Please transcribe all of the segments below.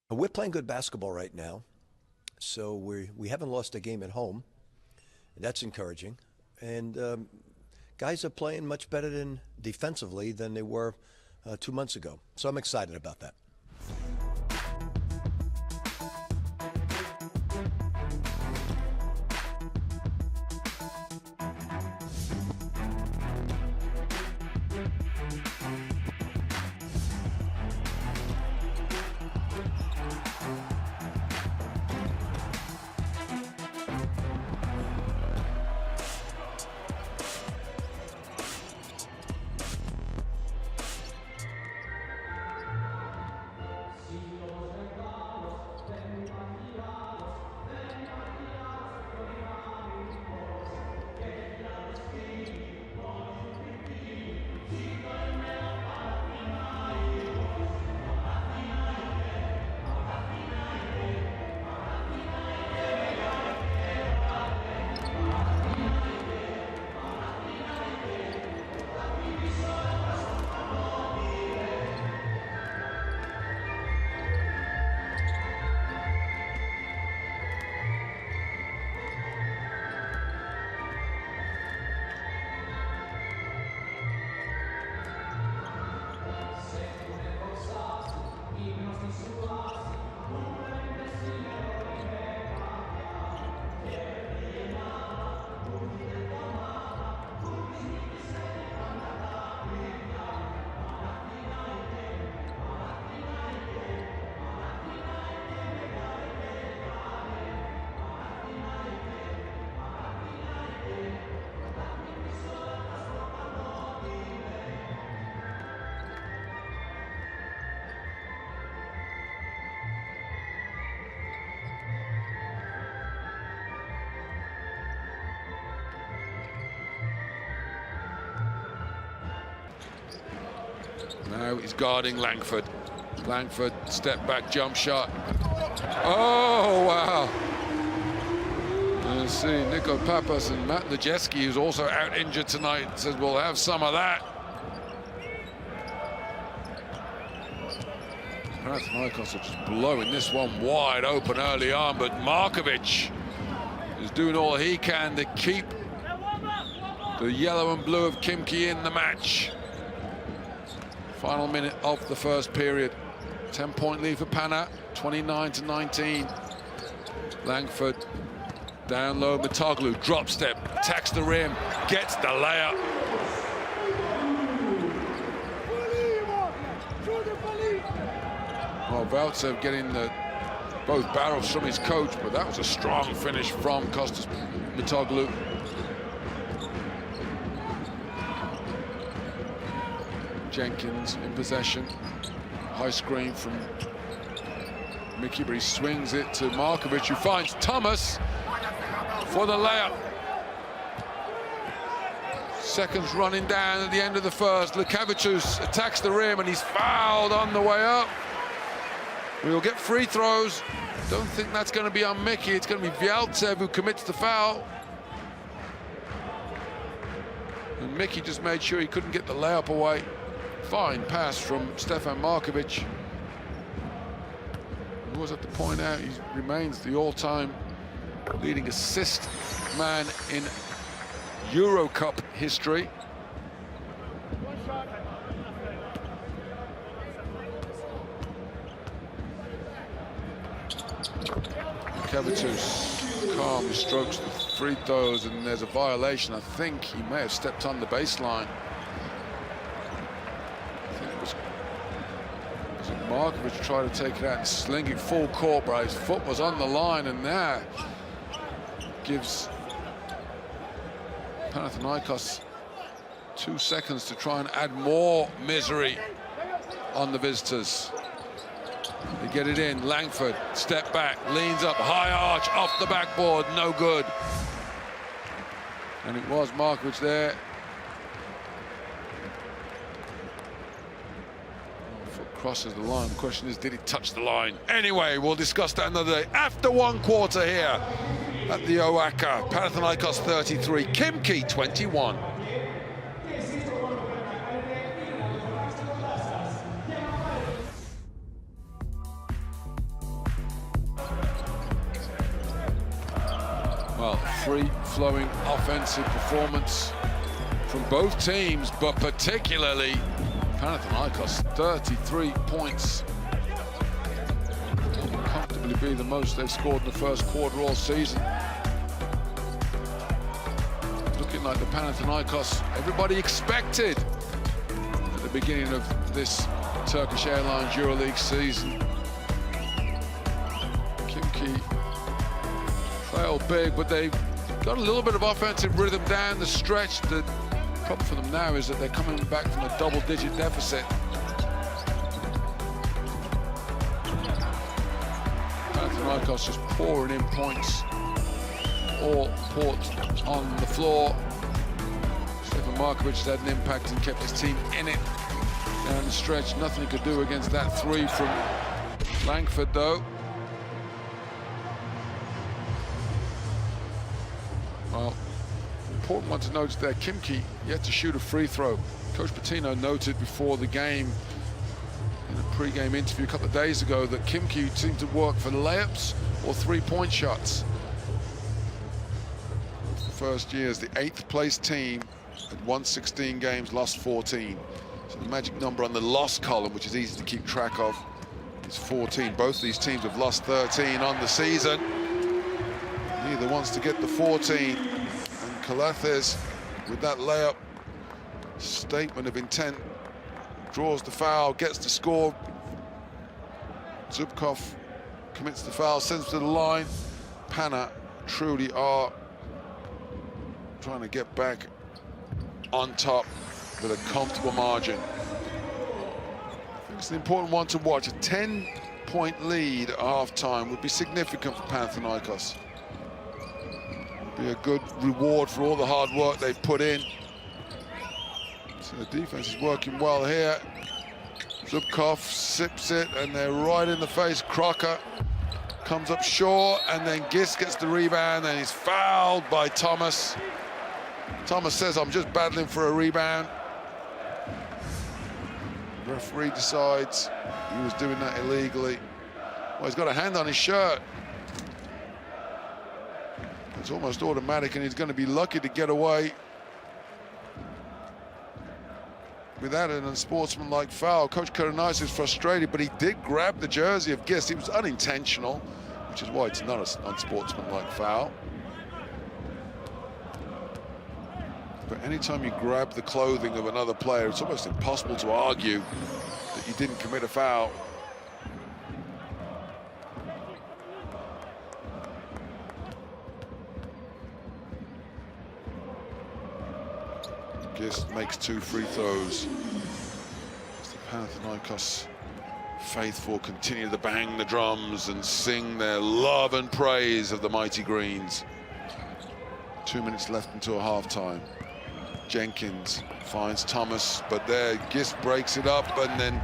We're playing good basketball right now, so we haven't lost a game at home. That's encouraging. And guys are playing much better defensively than they were 2 months ago. So I'm excited about that. Now he's guarding Langford. Langford, step back, jump shot. Oh, wow. Let's see, Nico Papas and Matt Najeski, who's also out injured tonight, says we'll have some of that. Panathinaikos are just blowing this one wide open early on, but Markovic is doing all he can to keep the yellow and blue of Khimki in the match. Final minute of the first period. 10-point lead for Pana, 29-19. Langford down low, Mitoglu, drop step, attacks the rim, gets the layup. Well, Valtsev getting both barrels from his coach, but that was a strong finish from Kostas Mitoglu. Jenkins in possession. High screen from Mickey, but he swings it to Markovic, who finds Thomas for the layup. Seconds running down at the end of the first. Lukavicius attacks the rim and he's fouled on the way up. We will get free throws. Don't think that's going to be on Mickey. It's going to be Valtsev who commits the foul. And Mickey just made sure he couldn't get the layup away. Fine pass from Stefan Markovic. I always have to point out he remains the all-time leading assist man in Euro Cup history. Kevatus calmly strokes the free throws, and there's a violation. I think he may have stepped on the baseline. Markovic tried to take it out and sling it full court, but his foot was on the line, and that gives Panathinaikos 2 seconds to try and add more misery on the visitors. They get it in. Langford, step back, leans up, high arch, off the backboard, no good. And it was Markovic there. Foot crosses the line. The question is, did it touch the line? Anyway, we'll discuss that another day. After one quarter here at the OACA, Panathinaikos 33, Khimki 21. Well, free-flowing offensive performance from both teams, but particularly Panathinaikos, 33 points. Will comfortably be the most they've scored in the first quarter all season. Looking like the Panathinaikos everybody expected at the beginning of this Turkish Airlines EuroLeague season. Khimki failed big, but they've got a little bit of offensive rhythm down the stretch. The problem for them now is that they're coming back from a double-digit deficit. Panathinaikos just pouring in points, all put on the floor. Stefan Markovic has had an impact and kept his team in it down the stretch. Nothing he could do against that three from Langford, though. Well, important one to note there, Khimki yet to shoot a free throw. Coach Patino noted before the game in a pre-game interview a couple of days ago that Khimki seemed to work for layups or three-point shots. The first year as the 8th place team had won 16 games, lost 14. So the magic number on the loss column, which is easy to keep track of, is 14. Both these teams have lost 13 on the season. Neither wants to get the 14. And Calathes, with that layup, statement of intent, draws the foul, gets the score. Zubkov commits the foul, sends to the line. Pana truly are trying to get back on top with a comfortable margin. I think it's an important one to watch. A 10-point lead at half-time would be significant for Panathinaikos. Be a good reward for all the hard work they've put in. So the defense is working well here. Zubkov sips it, and they're right in the face. Crocker comes up short, and then Gis gets the rebound, and he's fouled by Thomas. Thomas says, I'm just battling for a rebound. The referee decides he was doing that illegally. Well, he's got a hand on his shirt. It's almost automatic, and he's going to be lucky to get away without an unsportsmanlike foul. Coach Calathes is frustrated, but he did grab the jersey of Gis. It was unintentional, which is why it's not an unsportsmanlike foul. But anytime you grab the clothing of another player, it's almost impossible to argue that you didn't commit a foul. Gis makes 2 free throws. As the Panathinaikos faithful continue to bang the drums and sing their love and praise of the mighty Greens. 2 minutes left until halftime. Jenkins finds Thomas, but there Gis breaks it up, and then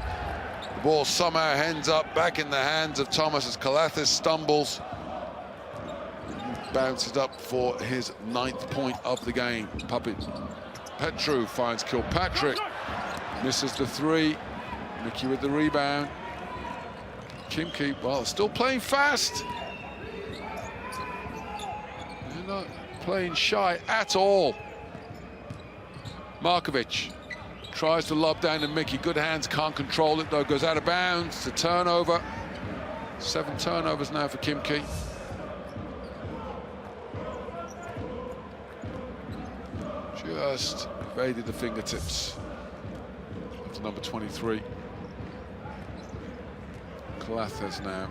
the ball somehow ends up back in the hands of Thomas as Calathes stumbles. Bounces up for his 9th point of the game. Papapetrou finds Kilpatrick, misses the 3. Mickey with the rebound. Khimki, well, still playing fast. They're not playing shy at all. Markovic tries to lob down to Mickey. Good hands, can't control it though. Goes out of bounds. It's a turnover. 7 turnovers now for Khimki. Just evaded the fingertips of number 23. Calathes now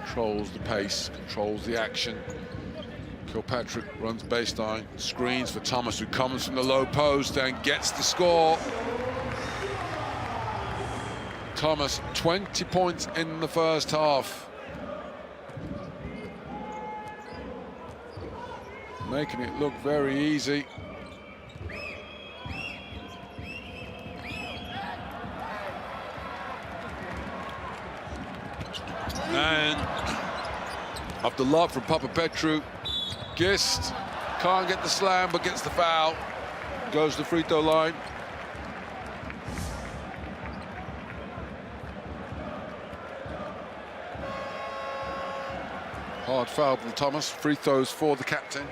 controls the pace, controls the action. Kilpatrick runs baseline, screens for Thomas, who comes from the low post and gets the score. Thomas, 20 points in the first half. Making it look very easy. And after love from Papapetrou, Gist can't get the slam but gets the foul. Goes to the free throw line. Hard foul from Thomas. Free throws for the captain.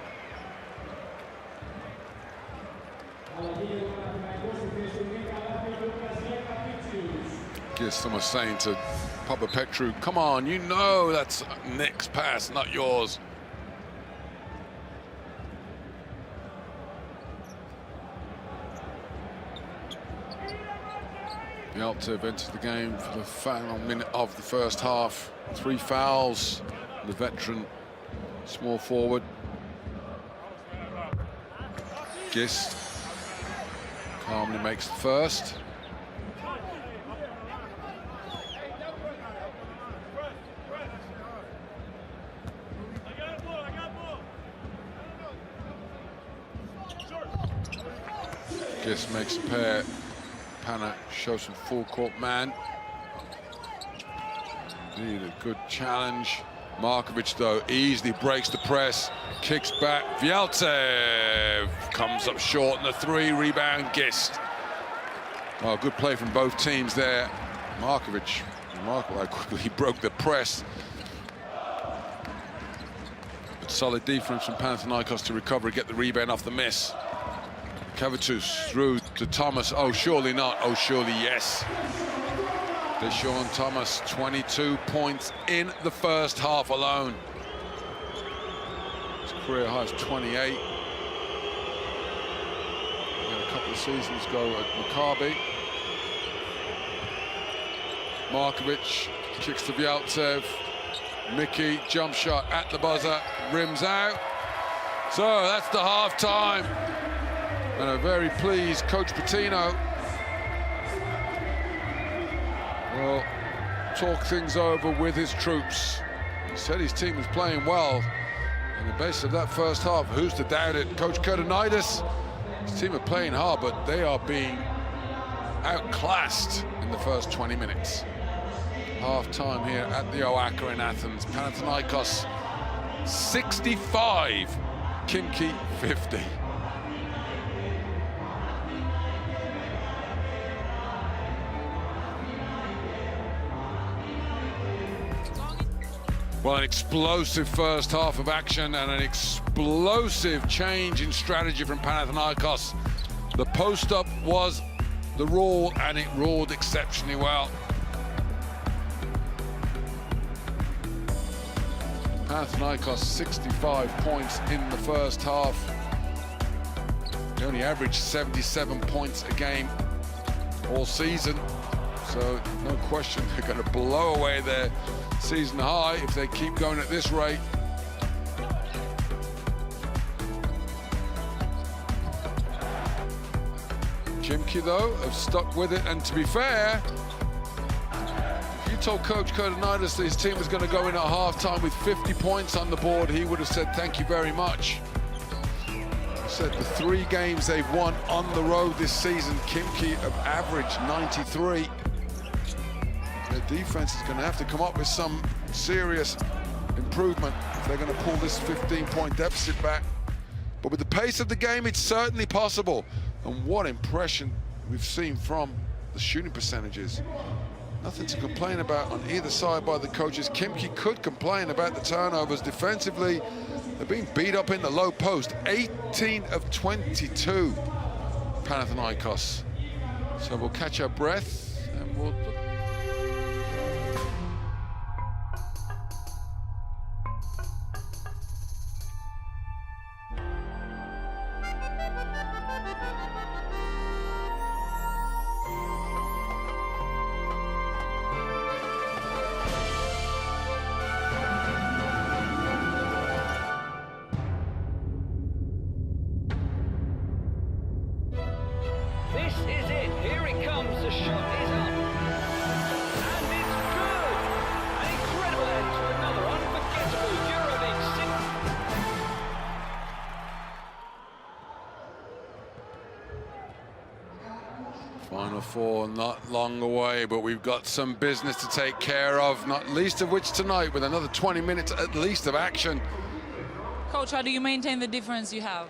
Gist almost saying to Papapetrou, come on, you know that's Nick's pass, not yours. Calathes enters the game for the final minute of the first half. 3 fouls. The veteran small forward. Gist calmly makes the first. Gist makes a pair. Pana shows some full court man. Need a good challenge. Markovic, though, easily breaks the press, kicks back. Calathes comes up short, and the 3 rebound. Gist. Oh, good play from both teams there. Markovic, remarkable how quickly he broke the press. But solid defense from Panathinaikos to recover, get the rebound off the miss. Calathes through to Thomas. Oh, surely not. Oh, surely yes. DeShaun Thomas, 22 points in the first half alone. His career high is 28. He had a couple of seasons ago at Maccabi. Markovic kicks to Calathes. Mickey, jump shot at the buzzer, rims out. So that's the half time. And a very pleased Coach Patino will talk things over with his troops. He said his team was playing well. On the basis of that first half, who's to doubt it? Coach Calathes, his team are playing hard, but they are being outclassed in the first 20 minutes. Half time here at the OAPA in Athens. Panathinaikos 65, Khimki 50. Well, an explosive first half of action and an explosive change in strategy from Panathinaikos. The post-up was the rule, and it ruled exceptionally well. Panathinaikos 65 points in the first half. They only averaged 77 points a game all season. So no question they're going to blow away their season high if they keep going at this rate. Khimki, though, have stuck with it, and to be fair, if you told Coach Calathes that his team was going to go in at halftime with 50 points on the board, he would have said thank you very much. He said the 3 games they've won on the road this season, Khimki have averaged 93. Their defense is going to have to come up with some serious improvement if they're going to pull this 15-point deficit back. But with the pace of the game, it's certainly possible. And what impression we've seen from the shooting percentages. Nothing to complain about on either side by the coaches. Khimki could complain about the turnovers. Defensively, they're being beat up in the low post. 18 of 22, Panathinaikos. So we'll catch our breath and we'll look. This is it. Here it comes. The shot is up. Final four not long away, but we've got some business to take care of, not least of which tonight with another 20 minutes at least of action. Coach, how do you maintain the difference you have?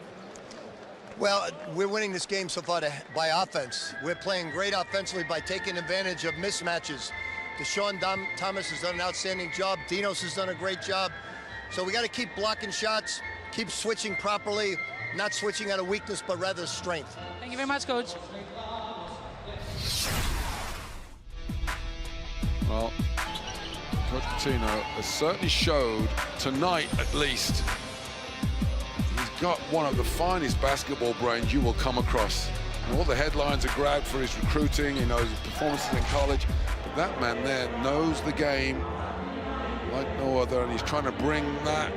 Well, we're winning this game so far by offense. We're playing great offensively by taking advantage of mismatches. DeShaun Thomas has done an outstanding job. Dinos has done a great job. So we got to keep blocking shots, keep switching properly, not switching out of weakness, but rather strength. Thank you very much, Coach. Well, Coach Patino has certainly showed tonight, at least, he's got one of the finest basketball brains you will come across. And all the headlines are grabbed for his recruiting, he knows his performances in college, but that man there knows the game like no other, and he's trying to bring that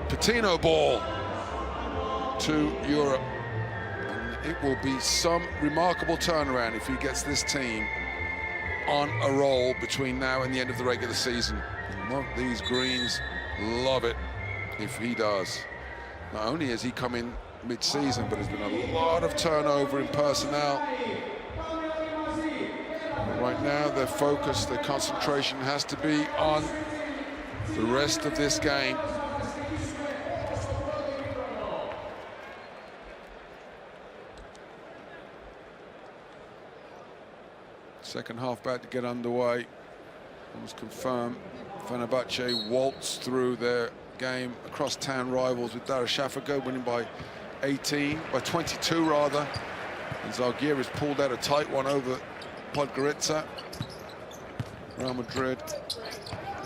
Patino ball to Europe. And it will be some remarkable turnaround if he gets this team on a roll between now and the end of the regular season. Well, these Greens love it if he does. Not only has he come in mid-season, but there's been a lot of turnover in personnel. Right now, their focus, their concentration has to be on the rest of this game. Second half about to get underway. Almost confirmed. Fenerbahce waltzed through their game across town rivals with Darüşşafaka winning by 22 rather. And Zalgiris pulled out a tight one over Podgorica. Real Madrid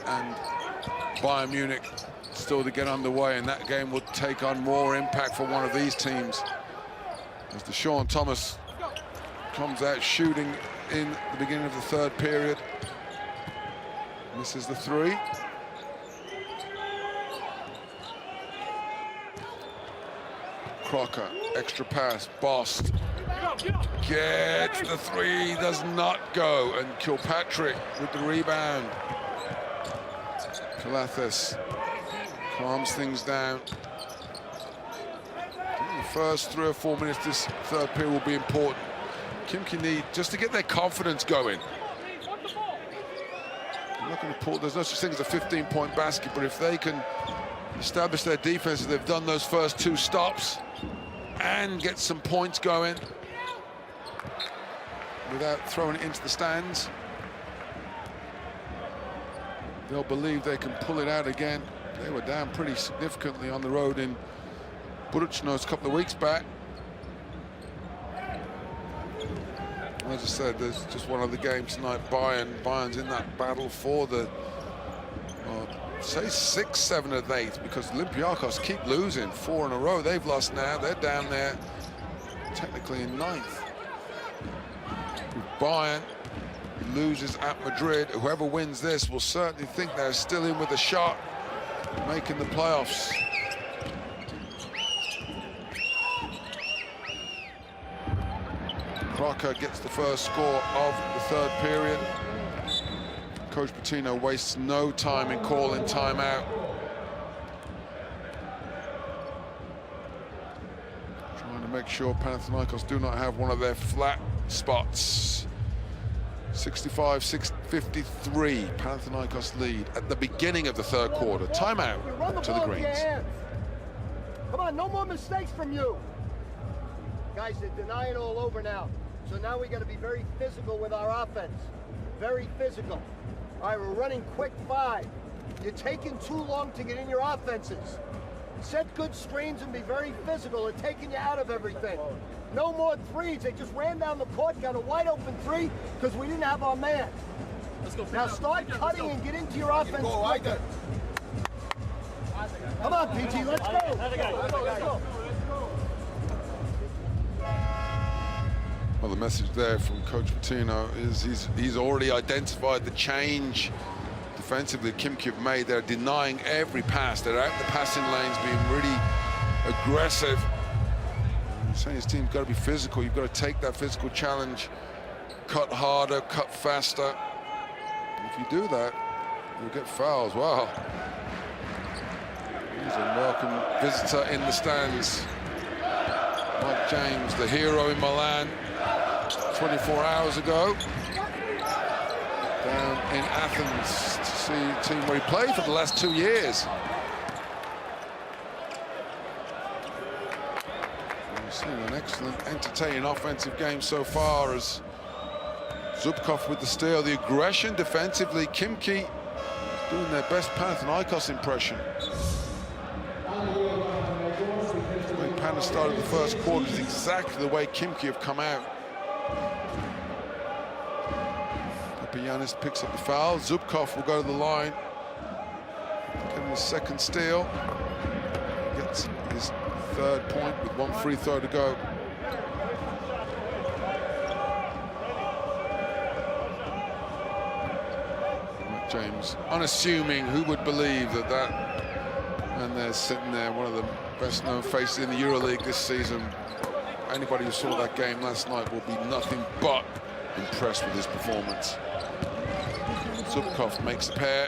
and Bayern Munich still to get underway, and that game will take on more impact for one of these teams. As DeShaun Thomas comes out shooting in the beginning of the third period. Misses the three. Crocker, extra pass, Bost. Gets the three, does not go, and Kilpatrick with the rebound. Calathes calms things down. I think the first 3 or 4 minutes this third period will be important. Khimki need just to get their confidence going. They're not going to pull, there's no such thing as a 15-point basket, but if they can establish their defense as they've done those first 2 stops and get some points going without throwing it into the stands, they'll believe they can pull it out again. They were down pretty significantly on the road in Budućnost a couple of weeks back. As I said, there's just one other game tonight. Bayern's in that battle for the, say 6, 7, and 8, because Olympiacos keep losing 4 in a row. They've lost now. They're down there, technically in 9th. Bayern loses at Madrid. Whoever wins this will certainly think they're still in with a shot, making the playoffs. Crocker gets the first score of the third period. Coach Patino wastes no time in calling timeout. Trying to make sure Panathinaikos do not have one of their flat spots. 65-53, Panathinaikos lead at the beginning of the third quarter. Timeout to the Greens. Come on, no more mistakes from you. Guys, they're denying all over now. So now we got to be very physical with our offense. Very physical. All right, we're running quick 5. You're taking too long to get in your offenses. Set good screens and be very physical. They're taking you out of everything. No more threes. They just ran down the court, got a wide open 3 because we didn't have our man. Let's go. Now start cutting and get into your offense quicker. Come on, PG, let's go. Let's go. Well, the message there from Coach Patino is he's already identified the change defensively Khimki have made. They're denying every pass. They're out in the passing lanes, being really aggressive. He's saying his team's got to be physical. You've got to take that physical challenge, cut harder, cut faster. And if you do that, you'll get fouls. Wow. He's a welcome visitor in the stands. Mike James, the hero in Milan, 24 hours ago down in Athens to see a team where he played for the last 2 years. We've seen an excellent, entertaining offensive game so far as Zubkov with the steal, the aggression defensively. Khimki doing their best Panathinaikos impression. The way Pana started the first quarter is exactly the way Khimki have come out. Ioannis picks up the foul. Zubkov will go to the line. Getting his second steal. Gets his third point with 1 free throw to go. James, unassuming, who would believe that and they're sitting there, one of the best known faces in the EuroLeague this season. Anybody who saw that game last night will be nothing but impressed with his performance. Zubkov makes the pair.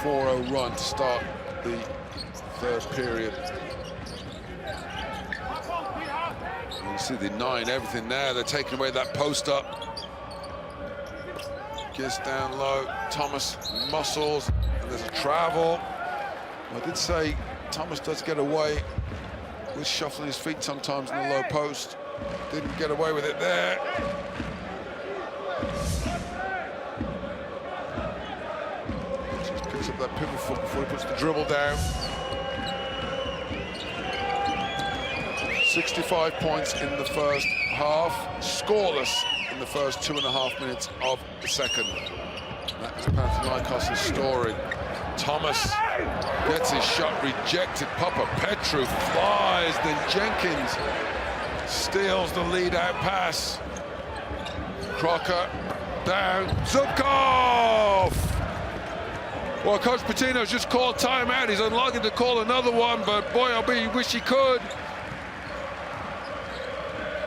4-0 run to start the third period. You see the 9, everything there. They're taking away that post up. Gets down low. Thomas muscles. And there's a travel. I did say Thomas does get away with shuffling his feet sometimes in the low post. Didn't get away with it there. Just picks up that pivot foot before he puts the dribble down. 65 points in the first half. Scoreless in the first 2.5 minutes of the second. That is Panathinaikos' story. Thomas gets his shot rejected. Papapetrou flies, then Jenkins steals the lead-out pass. Crocker down. Zubkov! Well, Coach Pitino's just called timeout. He's unlucky to call another one, but boy, oh boy, he wish he could.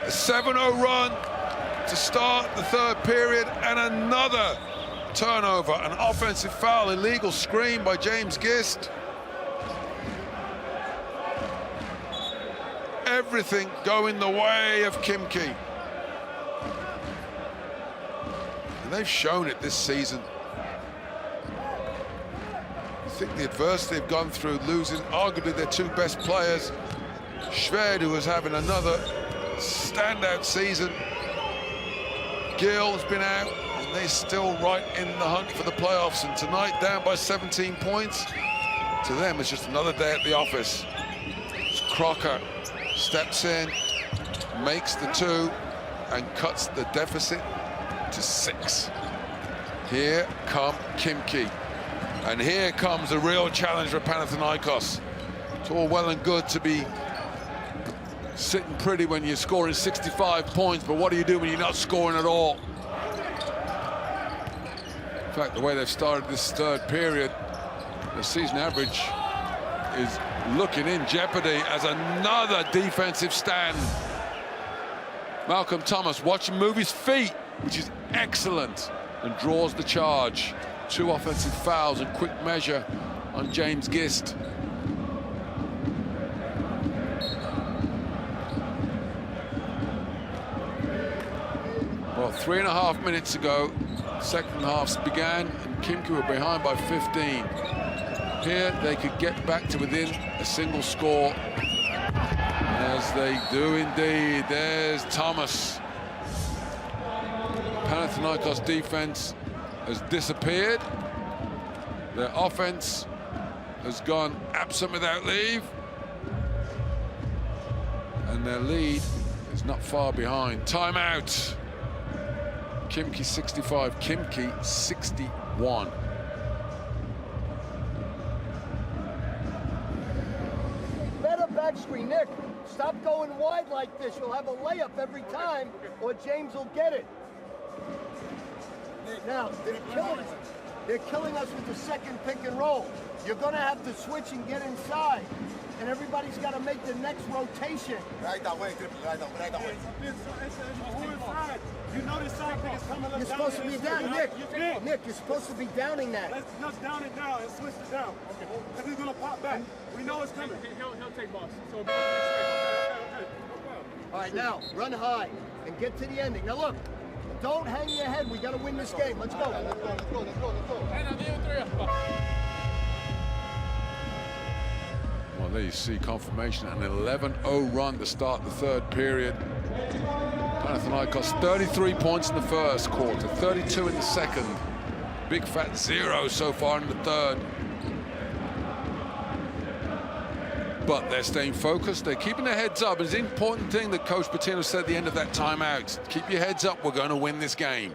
A 7-0 run to start the third period, and another turnover, an offensive foul, illegal screen by James Gist. Everything going the way of Khimki. And they've shown it this season. I think the adversity they've gone through, losing arguably their 2 best players, Shved, who was having another standout season, Gill's been out, and they're still right in the hunt for the playoffs. And tonight, down by 17 points, to them it's just another day at the office. Crocker steps in, makes the 2, and cuts the deficit to 6. Here come Khimki, and here comes a real challenge for Panathinaikos. It's all well and good to be sitting pretty when you're scoring 65 points, but what do you do when you're not scoring at all? In fact, the way they've started this third period, the season average is looking in jeopardy as another defensive stand. Malcolm Thomas, watch him move his feet, which is excellent, and draws the charge. 2 offensive fouls and quick measure on James Gist. Well, 3.5 minutes ago, second half began, and Khimki were behind by 15. Here, they could get back to within a single score, as they do indeed. There's Thomas. Panathinaikos defense has disappeared. Their offense has gone absent without leave, and their lead is not far behind. Timeout. Khimki 65, Khimki 61. Better back screen, Nick. Stop going wide like this. You'll have a layup every time, or James will get it. Now, they're killing us with the second pick and roll. You're going to have to switch and get inside. And everybody's got to make the next rotation. Right away, triple, right away. You know this side pick is coming up. You're supposed to be down, Nick. Nick, you're supposed to be downing that. Let's down it now and switch it down. Okay. Because he's going to pop back. We know it's coming. He'll take balls. So All All right, now, run high and get to the ending. Now, look, don't hang your head. We got to win this game. Let's go. Let's go, let's go, let's go, let's go. Well, there you see confirmation, an 11-0 run to start the third period. Panathinaikos 33 points in the first quarter, 32 in the second. Big fat 0 so far in the third. But they're staying focused, they're keeping their heads up. It's an important thing that Coach Papapetrou said at the end of that timeout. Keep your heads up, we're going to win this game.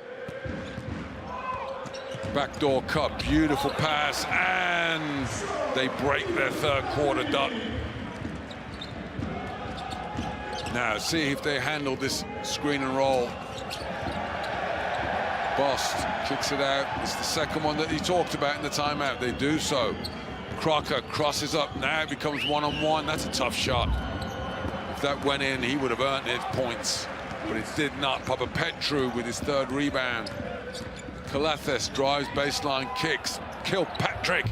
Backdoor cut, beautiful pass, and they break their third quarter duck. Now, see if they handle this screen and roll. Bost kicks it out. It's the second one that he talked about in the timeout. They do so. Crocker crosses up. Now it becomes one-on-one. That's a tough shot. If that went in, he would have earned his points. But it did not. Papapetrou with his third rebound. Calathes drives baseline, kicks. Kilpatrick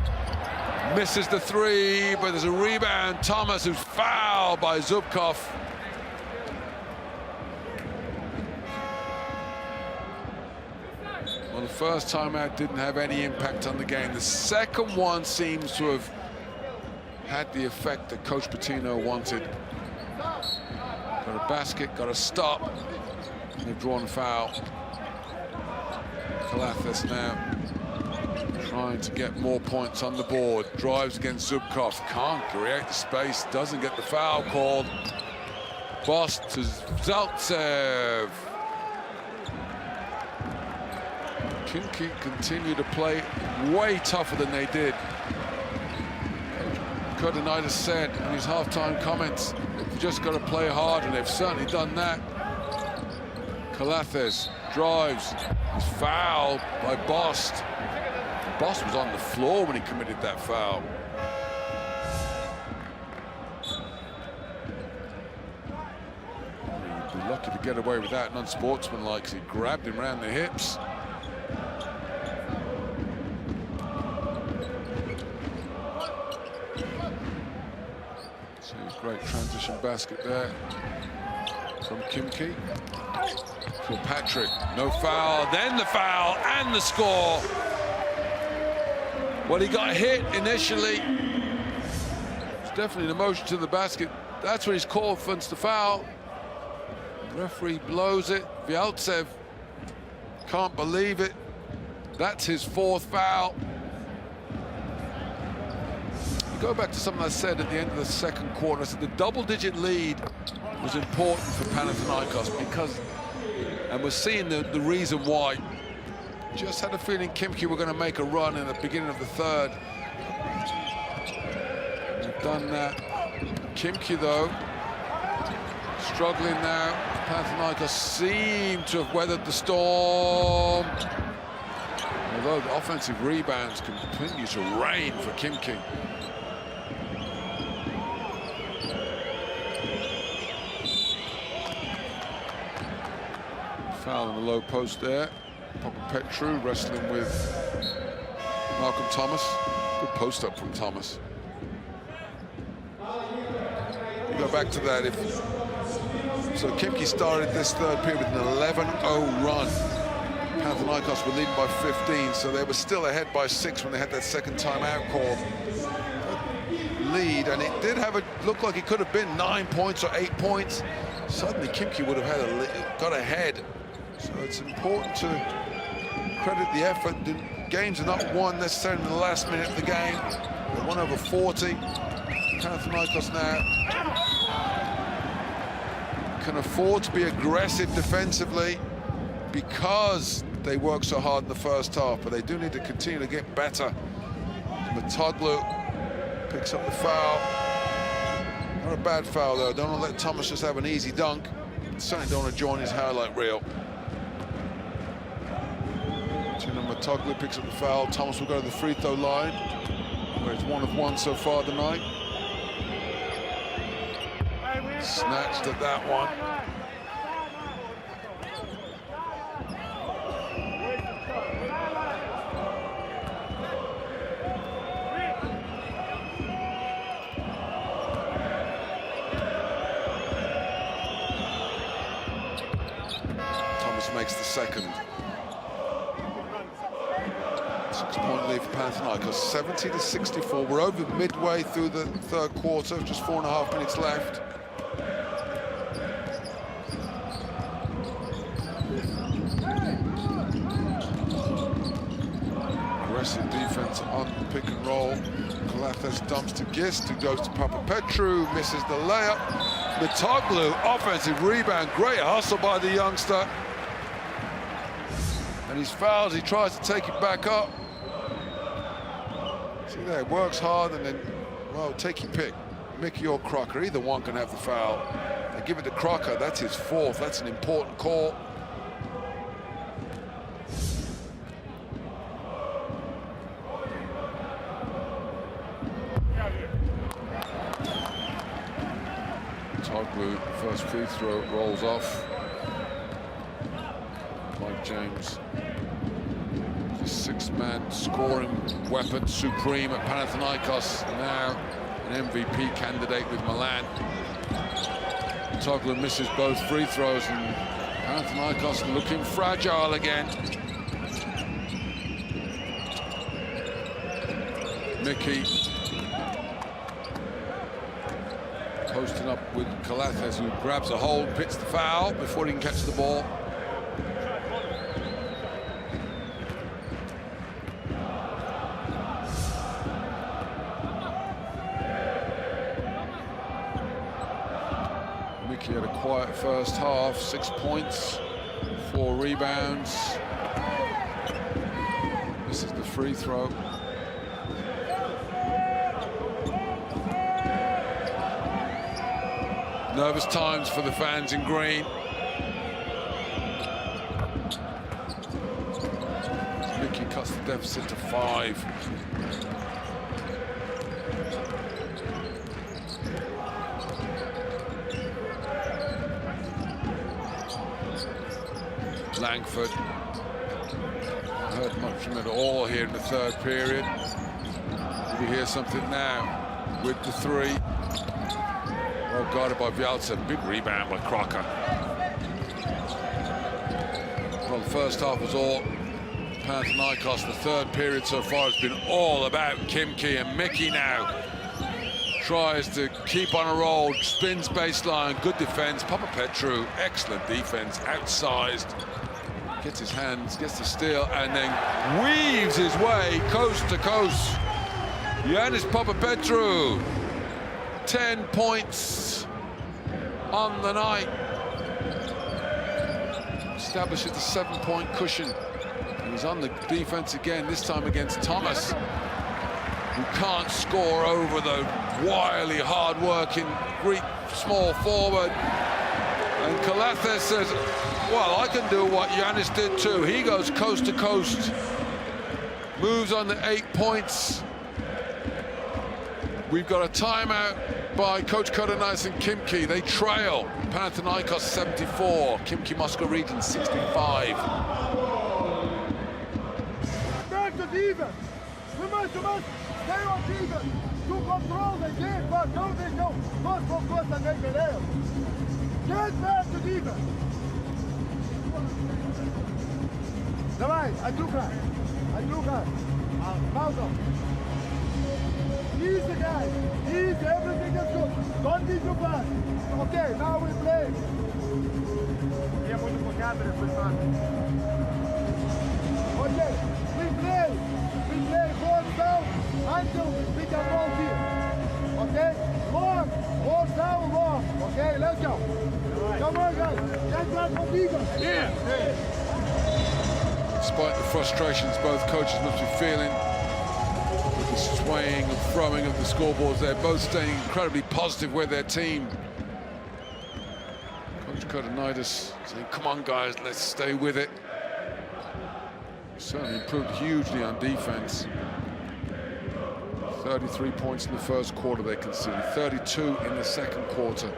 misses the three, but there's a rebound. Thomas, who's fouled by Zubkov. Well, the first timeout didn't have any impact on the game. The second one seems to have had the effect that Coach Papapetrou wanted. Got a basket, got a stop. They've drawn a foul. Calathes now trying to get more points on the board. Drives against Zubkov, can't create the space, doesn't get the foul called. Bost to Zaltsev. Khimki continue to play way tougher than they did. Coach Ioannis said in his halftime comments, "You've just got to play hard," and they've certainly done that. Calathes drives, he's fouled by Bost. Bost was on the floor when he committed that foul. He'd be lucky to get away with that, unsportsmanlike, because he grabbed him around the hips. Great transition basket there from Khimki. Kilpatrick, no foul, then the foul and the score. Well, he got hit initially. It's definitely an emotion to the basket. That's what he's called for the foul. The referee blows it. Zaltsev can't believe it. That's his fourth foul. Go back to something I said at the end of the second quarter. I said the double-digit lead was important for Panathinaikos because, and we're seeing the reason why. Just had a feeling Khimki were going to make a run in the beginning of the third. They've done that. Khimki, though, struggling now. Panathinaikos seem to have weathered the storm. Although the offensive rebounds continue to rain for Khimki. Foul in the low post there. Papapetrou wrestling with Malcolm Thomas. Good post up from Thomas. You go back to that. So Khimki started this third period with an 11-0 run. Panathinaikos were leading by 15, so they were still ahead by 6 when they had that second timeout call. Lead, and it did have a look like it could have been 9 points or 8 points. Suddenly Khimki would have had got ahead. So it's important to credit the effort. The games are not won necessarily in the last minute of the game. They're won over 40. Panathinaikos now can afford to be aggressive defensively because they work so hard in the first half, but they do need to continue to get better. Matoglu picks up the foul. Not a bad foul, though. Don't want to let Thomas just have an easy dunk. Certainly don't want to join his highlight reel. Matoglu picks up the foul. Thomas will go to the free throw line, where it's 1 of 1 so far tonight. Snatched at that one. Thomas makes the second. 6-point lead for Panathinaikos, 70-64. We're over midway through the third quarter, just 4.5 minutes left. Aggressive defense on the pick and roll. Calathes dumps to Gist, who goes to Papapetrou, misses the layup. Mitoglu, offensive rebound, great hustle by the youngster. And he's fouled, he tries to take it back up. See there, works hard and then, well, take your pick. Mickey or Crocker, either one can have the foul. They give it to Crocker, that's his fourth, that's an important call. Mitoglu, first free throw, rolls off. Mike James, the six-man scoring weapon supreme at Panathinaikos, now an MVP candidate with Milan. Mitoglu misses both free throws and Panathinaikos looking fragile again. Mickey posting up with Calathes, who grabs a hold, pits the foul before he can catch the ball. Mickey had a quiet first half, 6 points, 4 rebounds. Misses the free throw. Nervous times for the fans in green. Mickey cuts the deficit to 5. Langford. I heard much from it all here in the third period. We hear something now with the 3. Well guarded by Bielsa, big rebound by Crocker. Well, the first half was all Panathinaikos. The third period so far has been all about Khimki, and Mickey now tries to keep on a roll, spins baseline, good defense. Papapetrou, excellent defense, outsized. Gets his hands, gets the steal, and then weaves his way coast to coast. Ioannis Papapetrou, 10 points on the night. Establishes the 7-point cushion. He's on the defense again, this time against Thomas, who can't score over the wily, hard-working Greek small forward. And Calathes says, well, I can do what Ioannis did too. He goes coast to coast, moves on to 8 points. We've got a timeout by Coach Kodanais and Khimki. They trail Panathinaikos 74, Khimki Moscow Region 65. Back to defense. We must stay on defense. To control the game, but don't they go. First focus and make it out. Get back to defense. Давай, Andruka. Mouth. He's the guy. He's everything that's good. Don't be too fast. Okay, now we play. Okay, we play. We play ball down until we can roll here. Okay? Long. Ball down, long. Okay, let's go. Come on, guys. Let's go for defense. Yeah. Despite the frustrations both coaches must be feeling, with the swaying and throwing of the scoreboards, they're both staying incredibly positive with their team. Coach Kodanais saying, come on guys, let's stay with it. Certainly improved hugely on defense. 33 points in the first quarter they conceded, 32 in the second quarter.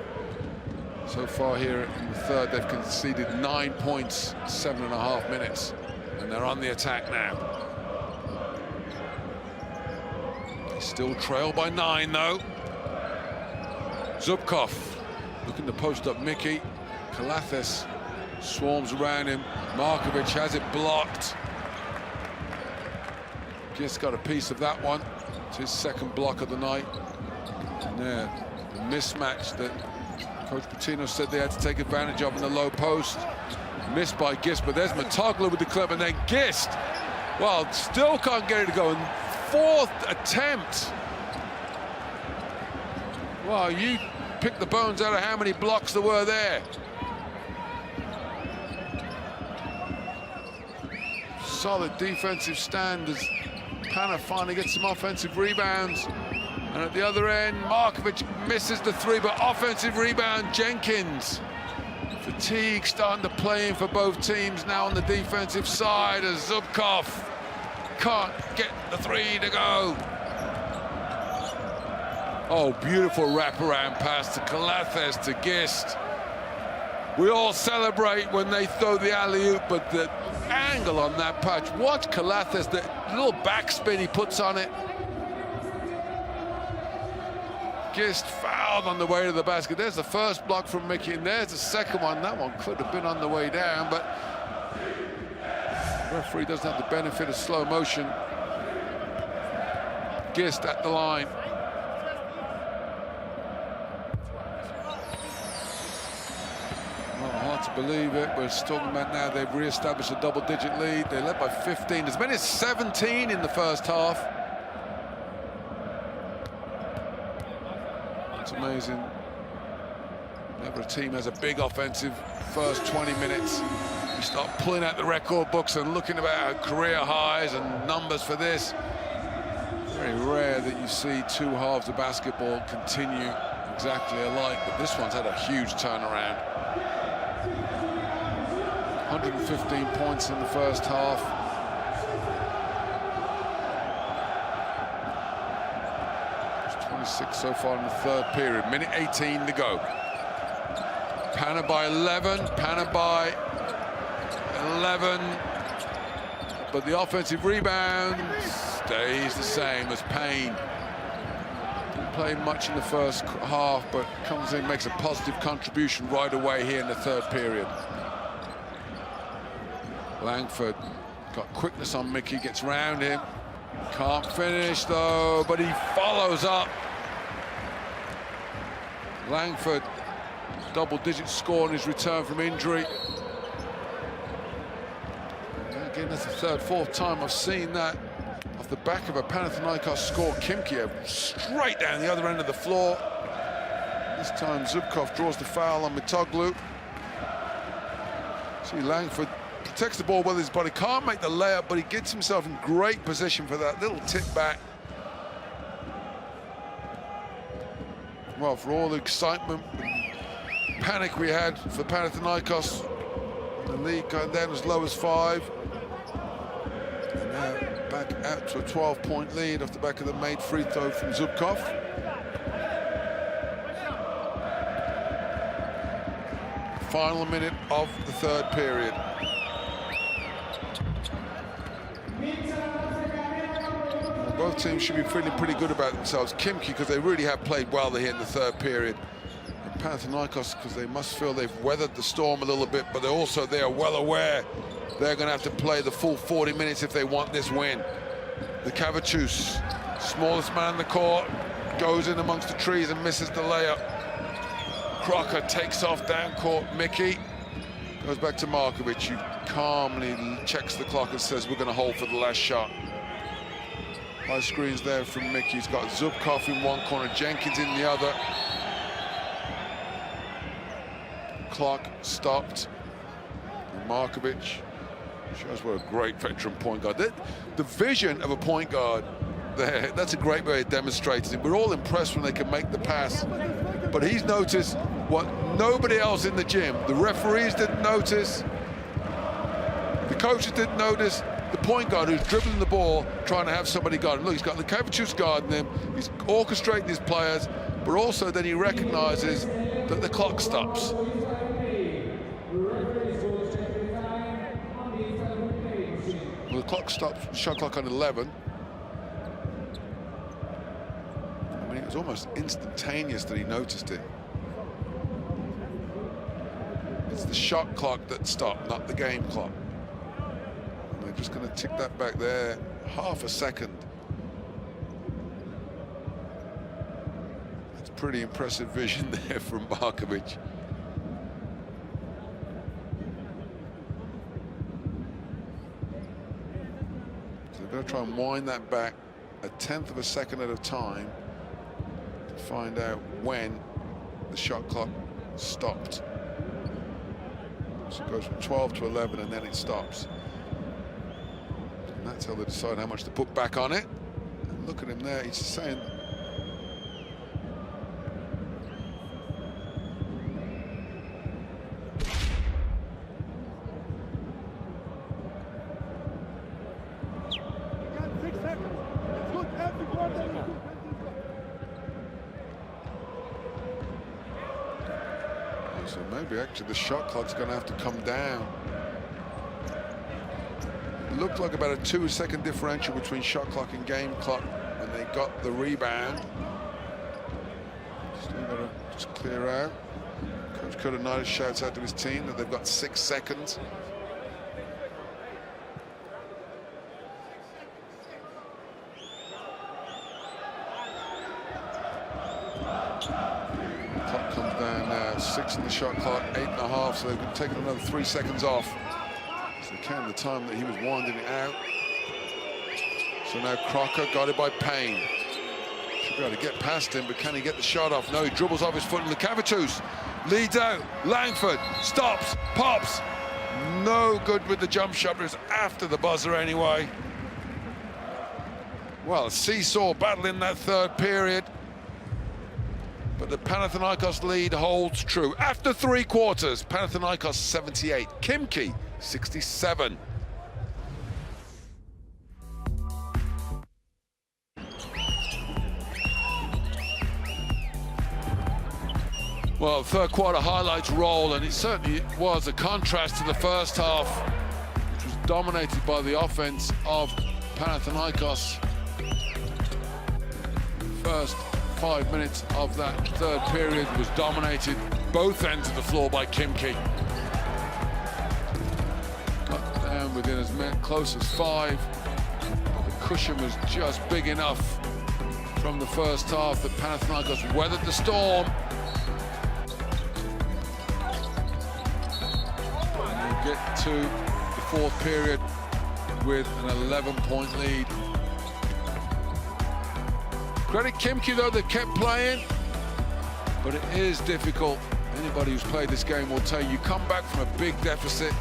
So far here in the third, they've conceded 9 points, 7.5 minutes. And they're on the attack now. They still trail by 9, though. Zubkov looking to post up Mickey. Calathes Swarms around him. Markovic has it blocked. Gist got a piece of that one. It's his second block of the night. And there, the mismatch that Coach Patino said they had to take advantage of in the low post. Missed by Gist, but there's Matoglou with the clip, and then Gist, well, still can't get it to go. And fourth attempt. Wow, you picked the bones out of how many blocks there were there. Solid defensive stand as Pana finally gets some offensive rebounds. And at the other end, Markovic misses the three, but offensive rebound, Jenkins. Fatigue starting to play in for both teams now on the defensive side as Zubkov can't get the three to go. Oh, beautiful wraparound pass to Calathes, to Gist. We all celebrate when they throw the alley-oop, but the angle on that patch, watch Calathes, the little backspin he puts on it. Gist fouled on the way to the basket. There's the first block from Mickey, and there's the second one. That one could have been on the way down, but the referee doesn't have the benefit of slow motion. Gist at the line. Well, hard to believe it. We're talking about now they've re-established a double-digit lead. They led by 15. As many as 17 in the first half. It's amazing. Whenever a team has a big offensive first 20 minutes, you start pulling out the record books and looking about career highs and numbers for this. Very rare that you see two halves of basketball continue exactly alike, but this one's had a huge turnaround. 115 points in the first half. There's 26 so far in the third period. Minute 18 to go. Pana by 11, Pana by 11. But the offensive rebound stays the same as Payne. Didn't play much in the first half, but comes in, makes a positive contribution right away here in the third period. Langford got quickness on Mickey, gets round him. Can't finish though, but he follows up. Langford, double-digit score in his return from injury. And again, that's the fourth time I've seen that off the back of a Panathinaikos score. Khimki straight down the other end of the floor. This time Zubkov draws the foul on Matoglou. See, Langford protects the ball with his body, can't make the layup, but he gets himself in great position for that little tip back. Well, for all the excitement and panic we had for Panathinaikos, the lead going down as low as 5. And now back out to a 12-point lead off the back of the made free throw from Zubkov. Final minute of the third period. Both teams should be feeling pretty good about themselves. Khimki, because they really have played well here in the third period. And Panathinaikos, because they must feel they've weathered the storm a little bit, but they are well aware they're going to have to play the full 40 minutes if they want this win. The Calathes, smallest man in the court, goes in amongst the trees and misses the layup. Crocker takes off down court. Mickey goes back to Markovic, who calmly checks the clock and says, we're going to hold for the last shot. High screens there from Mickey. He's got Zubkov in one corner, Jenkins in the other. Clock stopped. And Markovic shows what a great veteran point guard. The vision of a point guard there, that's a great way of demonstrating it. We're all impressed when they can make the pass. But he's noticed what nobody else in the gym, the referees didn't notice, the coaches didn't notice. The point guard who's dribbling the ball, trying to have somebody guard him. Look, he's got the Calathes guarding him. He's orchestrating his players, but also then he recognizes that the clock stops. Well, the clock stops, shot clock on 11. I mean, it was almost instantaneous that he noticed it. It's the shot clock that stopped, not the game clock. And they're just going to tick that back there, half a second. That's pretty impressive vision there from Markovic. So they're going to try and wind that back a tenth of a second at a time to find out when the shot clock stopped. So it goes from 12 to 11 and then it stops. And that's how they decide how much to put back on it. And look at him there, he's just saying. So maybe actually the shot clock's going to have to come down. It looked like about a 2-second differential between shot clock and game clock when they got the rebound. Still got to just clear out. Coach Calathes shouts out to his team that they've got 6 seconds. Clock comes down now, 6 in the shot clock, 8.5, so they've taken another 3 seconds off. So they counted the time that he was winding it out. So now Crocker got it by Payne. Should be able to get past him, but can he get the shot off? No, he dribbles off his foot, and Calathes leads out. Langford stops, pops. No good with the jump shot, but it's after the buzzer anyway. Well, seesaw battle in that third period. But the Panathinaikos lead holds true. After 3 quarters, Panathinaikos 78, Khimki 67. Well, third quarter highlights roll, and it certainly was a contrast to the first half, which was dominated by the offense of Panathinaikos. First 5 minutes of that third period was dominated both ends of the floor by Khimki. Got down within as close as 5. The cushion was just big enough from the first half that Panathinaikos weathered the storm. And you get to the fourth period with an 11-point lead. Credit Khimki, though, they kept playing, but it is difficult. Anybody who's played this game will tell you come back from a big deficit.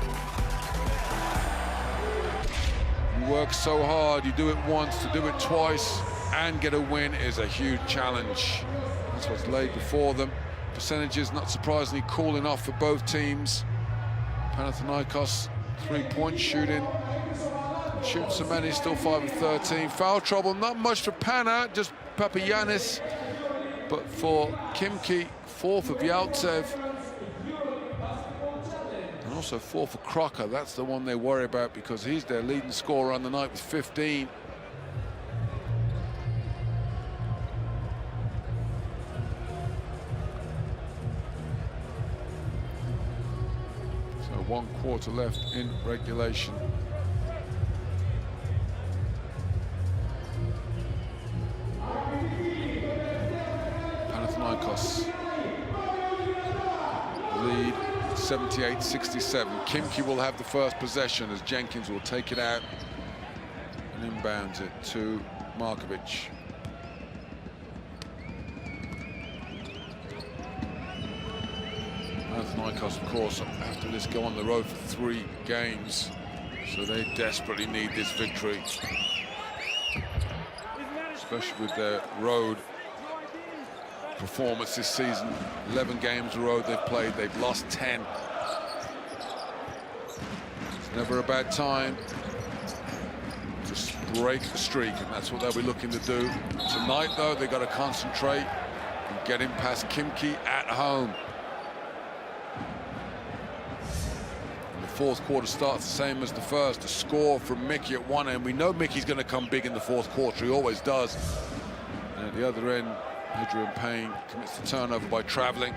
You work so hard, you do it once, to do it twice and get a win is a huge challenge. That's what's laid before them. Percentages, not surprisingly, cooling off for both teams. Panathinaikos, 3-point shooting. Shoots so many, still 5 of 13. Foul trouble, not much for Pana, just Papapetrou, but for Khimki, 4 for Yaltsev, and also 4 for Crocker. That's the one they worry about because he's their leading scorer on the night with 15. So 1 quarter left in regulation. Panathinaikos lead 78-67. Khimki will have the first possession as Jenkins will take it out and inbounds it to Markovic. Panathinaikos, of course, after this go on the road for 3 games, so they desperately need this victory, especially with their road performance this season. 11 games on the road they've played, they've lost 10. It's never a bad time to break the streak, and that's what they'll be looking to do. Tonight, though, they've got to concentrate and get in past Khimki at home. And the fourth quarter starts the same as the first. A score from Mickey at one end. We know Mickey's going to come big in the fourth quarter, he always does. And at the other end, Adrian Payne commits the turnover by traveling.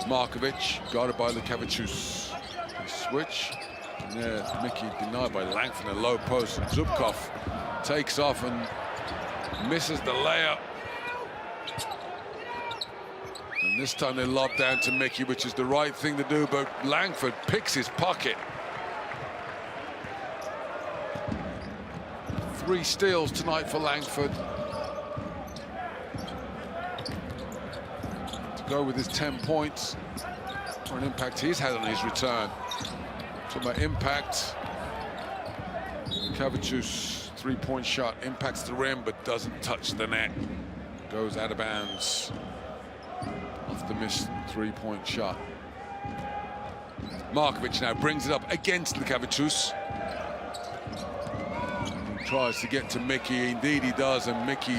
Markovic, guarded by Calathes. Switch. And there, Mickey denied by Langford in a low post. And Zubkov takes off and misses the layup. And this time they lob down to Mickey, which is the right thing to do, but Langford picks his pocket. 3 steals tonight for Langford. To go with his 10 points for an impact he's had on his return. Talking about impact, Calathes' 3-point shot impacts the rim but doesn't touch the net. Goes out of bounds off the missed 3-point shot. Markovic now brings it up against Calathes. Tries to get to Mickey, indeed he does, and Mickey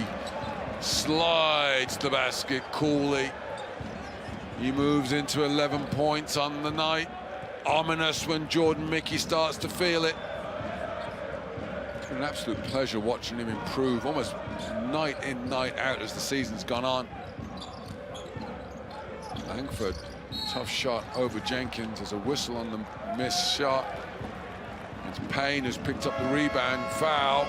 slides the basket coolly. He moves into 11 points on the night. Ominous when Jordan Mickey starts to feel it. It's been an absolute pleasure watching him improve, almost night in, night out as the season's gone on. Langford, tough shot over Jenkins. There's a whistle on the missed shot. It's Payne who's picked up the rebound. Foul.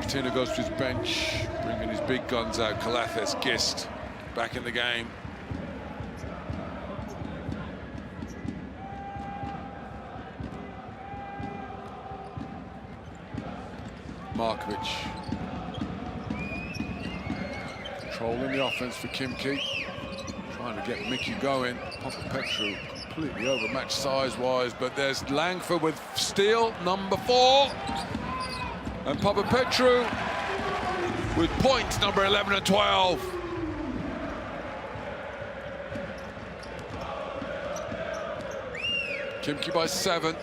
Patina goes to his bench, bringing his big guns out. Calathes, Gist, back in the game. Markovic. Controlling the offense for Khimki. Trying to get Mickey going. Papapetrou completely overmatched size-wise, but there's Langford with steal, number 4. And Papapetrou with points number 11 and 12. Khimki by 7.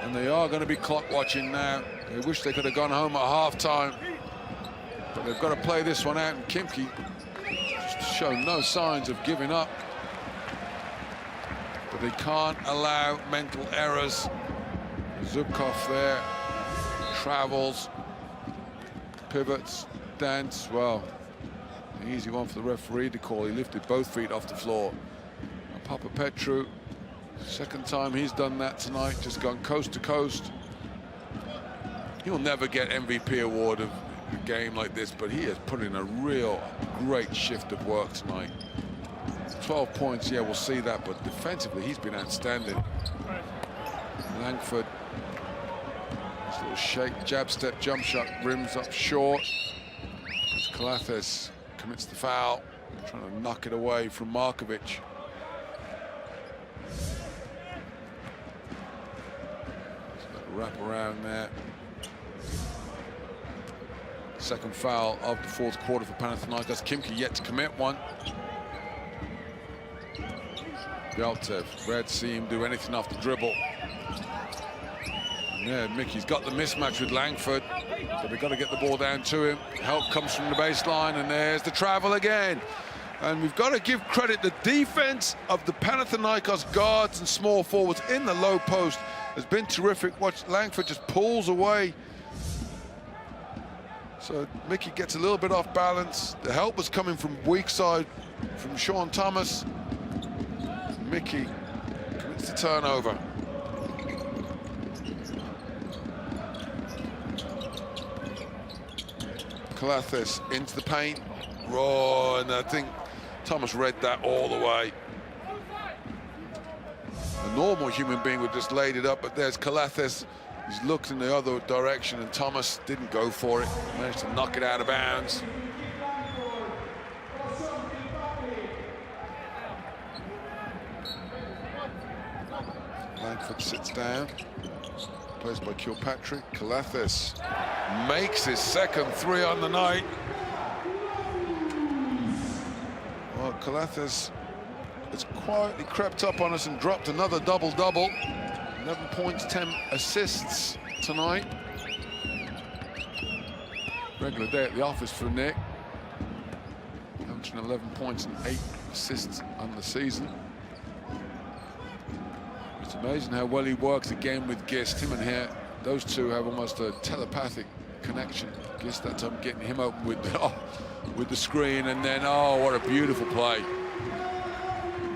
And they are going to be clock watching now. They wish they could have gone home at half-time. But they've got to play this one out, and Khimki just show no signs of giving up. But they can't allow mental errors. Zubkov there. Travels, pivots, dance. Well, an easy one for the referee to call. He lifted both feet off the floor. And Papapetrou, second time he's done that tonight, just gone coast to coast. He'll never get MVP award of a game like this, but he has put in a real great shift of work tonight. 12 points, yeah, we'll see that, but defensively he's been outstanding. Langford. Little shake, jab step, jump shot, rims up short. As Calathes commits the foul, trying to knock it away from Markovic. Wrap around there. Second foul of the 4th quarter for Panathinaikos. Khimki yet to commit one. Yaltev, rare to see him do anything off the dribble. Yeah, Mickey's got the mismatch with Langford, but they've got to get the ball down to him. Help comes from the baseline, and there's the travel again. And we've got to give credit. The defense of the Panathinaikos guards and small forwards in the low post has been terrific. Watch, Langford just pulls away. So Mickey gets a little bit off balance. The help was coming from weak side from DeShaun Thomas. Mickey commits the turnover. Calathes into the paint. Raw, and I think Thomas read that all the way. A normal human being would just laid it up, but there's Calathes. He's looked in the other direction, and Thomas didn't go for it. Managed to knock it out of bounds. Langford sits down. Plays by Kilpatrick. Calathes makes his second 3 on the night. Well, Calathes has quietly crept up on us and dropped another double-double. 11 points, 10 assists tonight. Regular day at the office for Nick. 111 points and 8 assists on the season. Mr. Amazing how well he works again with Gist. Him and here, those two have almost a telepathic connection. Gist that time getting him open with the screen, and then, oh, what a beautiful play.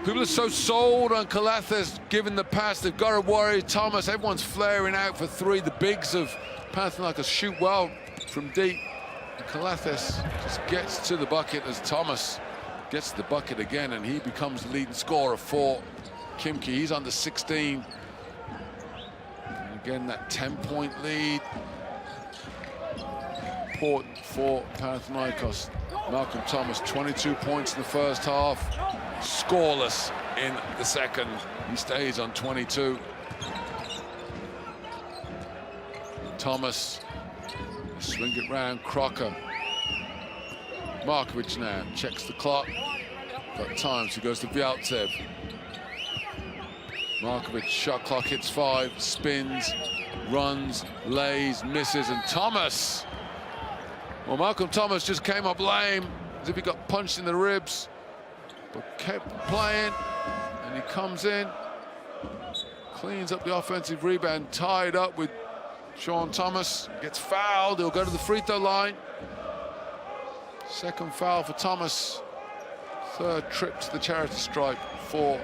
People are so sold on Calathes giving the pass. They've got to worry. Thomas, everyone's flaring out for three. The bigs of Panathinaikos shoot well from deep. And Calathes just gets to the bucket as Thomas gets the bucket again, and he becomes the leading scorer for Khimki. He's under 16. And again, that 10-point lead. Important for Panathinaikos. Malcolm Thomas, 22 points in the first half. Scoreless in the second. He stays on 22. Thomas, swing it round, Crocker. Markovic now checks the clock. Got time, so he goes to Vyaltsev. Markovic, shot clock hits 5, spins, runs, lays, misses, and Thomas. Well, Malcolm Thomas just came up lame, as if he got punched in the ribs, but kept playing, and he comes in, cleans up the offensive rebound, tied up with DeShaun Thomas, gets fouled. He'll go to the free throw line. Second foul for Thomas. Third trip to the charity stripe for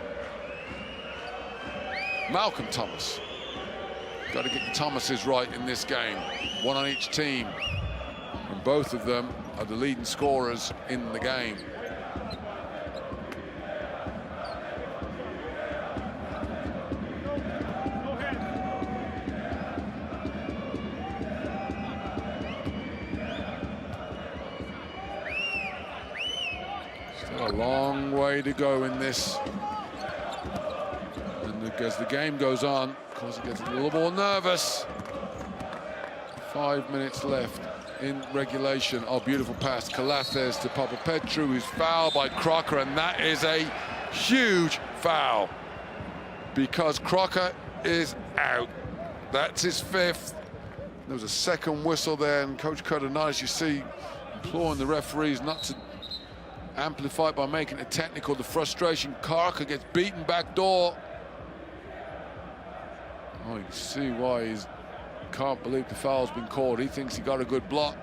Malcolm Thomas. Got to get the Thomases right in this game. One on each team. And both of them are the leading scorers in the game. Still a long way to go in this. And as the game goes on, of course, it gets a little more nervous. 5 minutes left in regulation. Oh, beautiful pass. Calathes to Papapetrou, who's fouled by Crocker, and that is a huge foul because Crocker is out. That's his 5th. There was a second whistle there, and Coach Cardenas, you see, imploring the referees not to amplify it by making it technical. The frustration, Crocker gets beaten back door. Oh, you can see why he can't believe the foul's been called. He thinks he got a good block.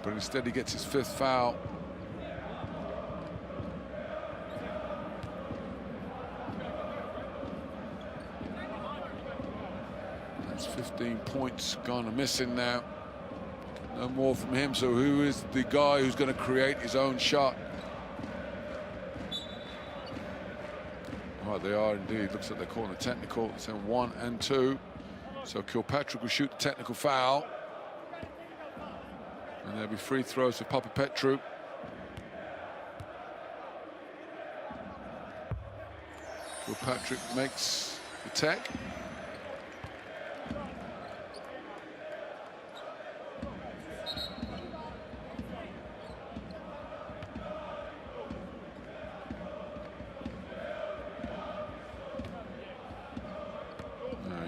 But instead he gets his 5th foul. That's 15 points gone and missing now. No more from him, so who is the guy who's going to create his own shot? Oh, they are indeed. Looks like they're calling a technical. It's 1 and 2. So Kilpatrick will shoot the technical foul. And there'll be free throws for Papapetrou. Kilpatrick makes the tech.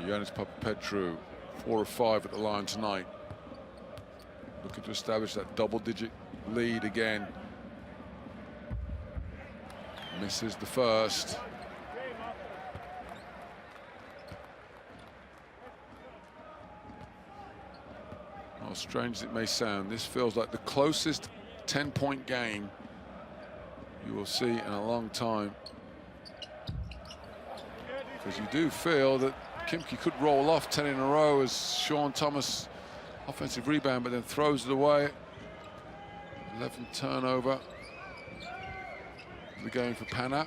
Ioannis Papapetrou, 4 of 5 at the line tonight. Looking to establish that double-digit lead again. Misses the first. How strange as it may sound, this feels like the closest 10-point game you will see in a long time. Because you do feel that Khimki could roll off 10 in a row as DeShaun Thomas offensive rebound, but then throws it away. 11th turnover. The game for Pana.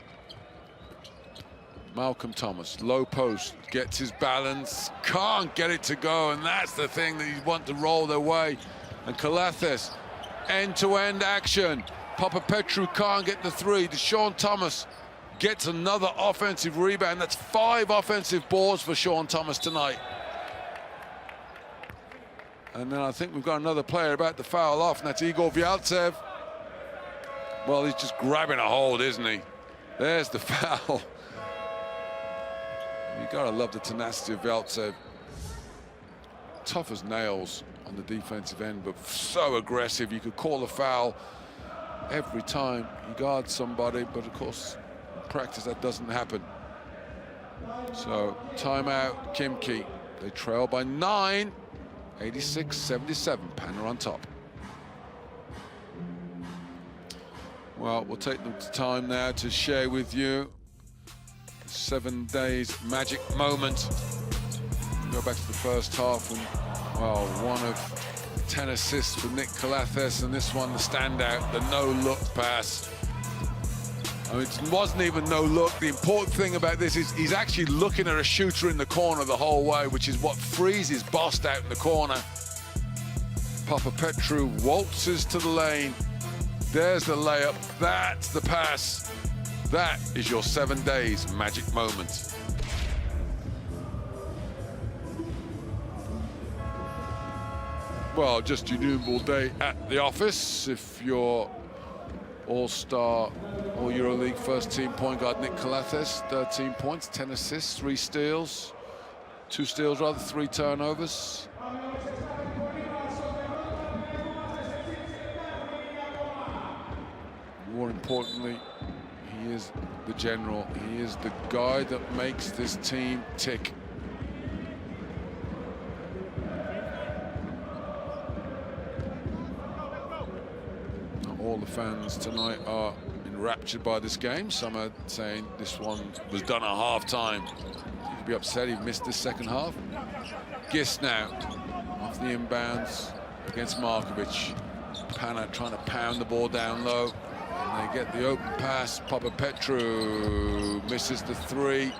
Malcolm Thomas, low post, gets his balance, can't get it to go, and that's the thing that you want to roll their way. And Calathes, end-to-end action. Papapetrou can't get the 3. DeShaun Thomas gets another offensive rebound. That's 5 offensive boards for DeShaun Thomas tonight. And then I think we've got another player about to foul off, and that's Igor Vyaltsev. Well, he's just grabbing a hold, isn't he? There's the foul. You gotta love the tenacity of Vyaltsev. Tough as nails on the defensive end, but so aggressive. You could call a foul every time he guards somebody, but of course, in practice that doesn't happen. So, timeout, Khimki. They trail by 9, 86-77. Pana on top. Well, we'll take the time now to share with you 7 days magic moment. Go back to the first half, and well, one of 10 assists for Nick Calathes, and this one the standout, the no-look pass. I mean, it wasn't even no look. The important thing about this is he's actually looking at a shooter in the corner the whole way, which is what frees his bust out in the corner. Papapetrou waltzes to the lane. There's the layup. That's the pass. That is your 7 days magic moment. Well, just your normal day at the office. If you're All-Star or EuroLeague first-team point guard Nick Calathes, 13 points, 10 assists, 3 steals. 2 steals, rather, 3 turnovers. More importantly, he is the general. He is the guy that makes this team tick. All the fans tonight are enraptured by this game. Some are saying this one was done at half-time. He'd be upset he missed this second half. Gist now, off the inbounds against Markovic. Pana trying to pound the ball down low. And they get the open pass. Papapetrou misses the 3.